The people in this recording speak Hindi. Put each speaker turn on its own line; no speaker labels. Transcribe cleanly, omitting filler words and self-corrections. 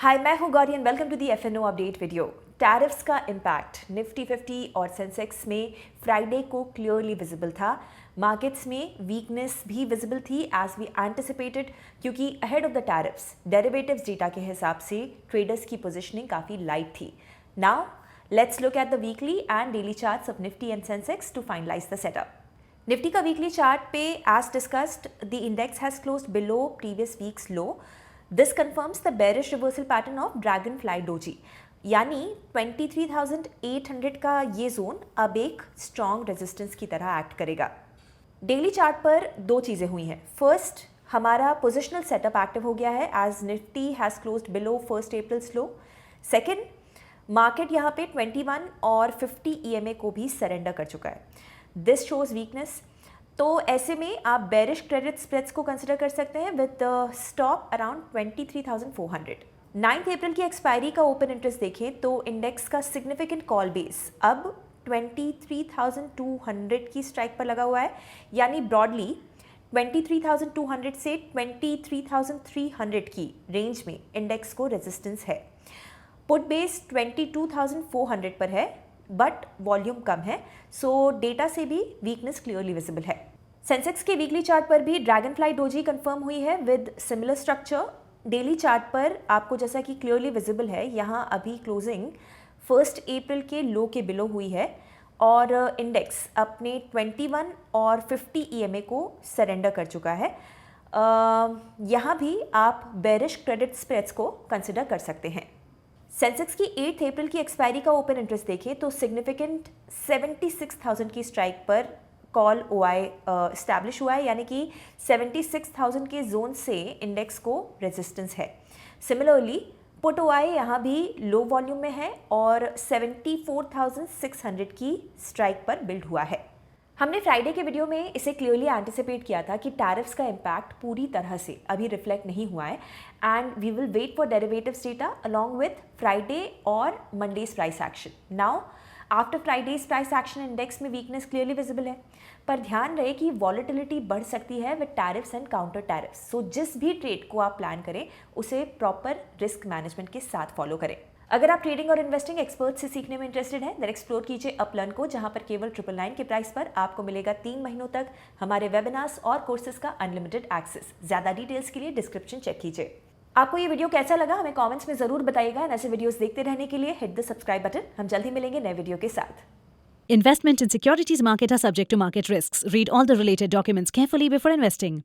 हाय, मैं हूं Gauri and welcome to the FnO update video. Tariffs का इम्पैक्ट निफ्टी 50 और सेंसेक्स में फ्राइडे को क्लियरली विजिबल था। मार्केट्स में वीकनेस भी विजिबल थी एज वी एंटिसिपेटेड, क्योंकि ahead of the tariffs derivatives data के हिसाब से ट्रेडर्स की पोजिशनिंग काफ़ी लाइट थी। Now let's look at the weekly and daily charts of Nifty and Sensex to finalize the setup. Nifty का वीकली चार्ट पे as discussed the index has closed below previous week's low. This confirms the bearish reversal pattern of Dragonfly Doji, यानी 23,800 का ये जोन अब एक स्ट्रॉन्ग रेजिस्टेंस की तरह एक्ट करेगा। डेली चार्ट पर दो चीज़ें हुई हैं। फर्स्ट, हमारा पोजिशनल सेटअप एक्टिव हो गया है as Nifty has closed below 1 April low. Second, market यहाँ पे 21 और 50 EMA को भी सरेंडर कर चुका है। This shows weakness. तो ऐसे में आप बेरिश क्रेडिट स्प्रेड्स को कंसिडर कर सकते हैं विद स्टॉप अराउंड 23,400। 9 अप्रैल की एक्सपायरी का ओपन इंटरेस्ट देखें तो इंडेक्स का सिग्निफिकेंट कॉल बेस अब 23,200 की स्ट्राइक पर लगा हुआ है, यानी ब्रॉडली 23,200 से 23,300 की रेंज में इंडेक्स को रेजिस्टेंस है। पुट बेस 22,400 पर है बट वॉल्यूम कम है, सो डेटा से भी वीकनेस क्लियरली विजिबल है। सेंसेक्स के वीकली चार्ट पर भी ड्रैगनफ्लाई डोजी कंफर्म हुई है with similar structure. Daily chart पर आपको जैसा कि क्लियरली विजिबल है, यहाँ अभी क्लोजिंग 1 अप्रैल के लो के बिलो हुई है और इंडेक्स अपने 21 और 50 EMA को सरेंडर कर चुका है। यहाँ भी आप बेरिश क्रेडिट स्प्रेड्स को कंसिडर कर सकते हैं। सेंसेक्स की 8 अप्रैल की एक्सपायरी का ओपन इंटरेस्ट देखें तो सिग्निफिकेंट 76,000 की स्ट्राइक पर कॉल OI इस्टेब्लिश हुआ है, यानी कि 76,000 के जोन से इंडेक्स को रेजिस्टेंस है। सिमिलरली पुट OI यहाँ भी लो वॉल्यूम में है और 74,600 की स्ट्राइक पर बिल्ड हुआ है। हमने फ्राइडे के वीडियो में इसे क्लियरली एंटिसिपेट किया था कि टैरिफ्स का इम्पैक्ट पूरी तरह से अभी रिफ्लेक्ट नहीं हुआ है and we will wait for derivatives data along with Friday और Monday's price action. Now after Friday's price action index में वीकनेस क्लियरली विजिबल है, पर ध्यान रहे कि वॉलेटिलिटी बढ़ सकती है with tariffs and counter tariffs. So जिस भी ट्रेड को आप प्लान करें उसे प्रॉपर रिस्क मैनेजमेंट के साथ फॉलो करें। अगर आप ट्रेडिंग और इन्वेस्टिंग एक्सपर्ट से सीखने में इंटरेस्टेड हैं, देन एक्सप्लोर कीजिए अपलर्न को, जहां पर केवल 999 के प्राइस पर आपको मिलेगा 3 महीनों तक हमारे वेबिनार्स और कोर्सेज का अनलिमिटेड एक्सेस। ज़्यादा डिटेल्स के लिए डिस्क्रिप्शन चेक कीजिए। आपको ये वीडियो कैसा लगा हमें कमेंट्स में ज़रूर बताइएगा। ऐसे वीडियोस देखते रहने के लिए हिट द सब्सक्राइब बटन। हम जल्द ही मिलेंगे नए वीडियो के साथ।
Investment in securities market are subject to market risks. Read all the related documents carefully before investing.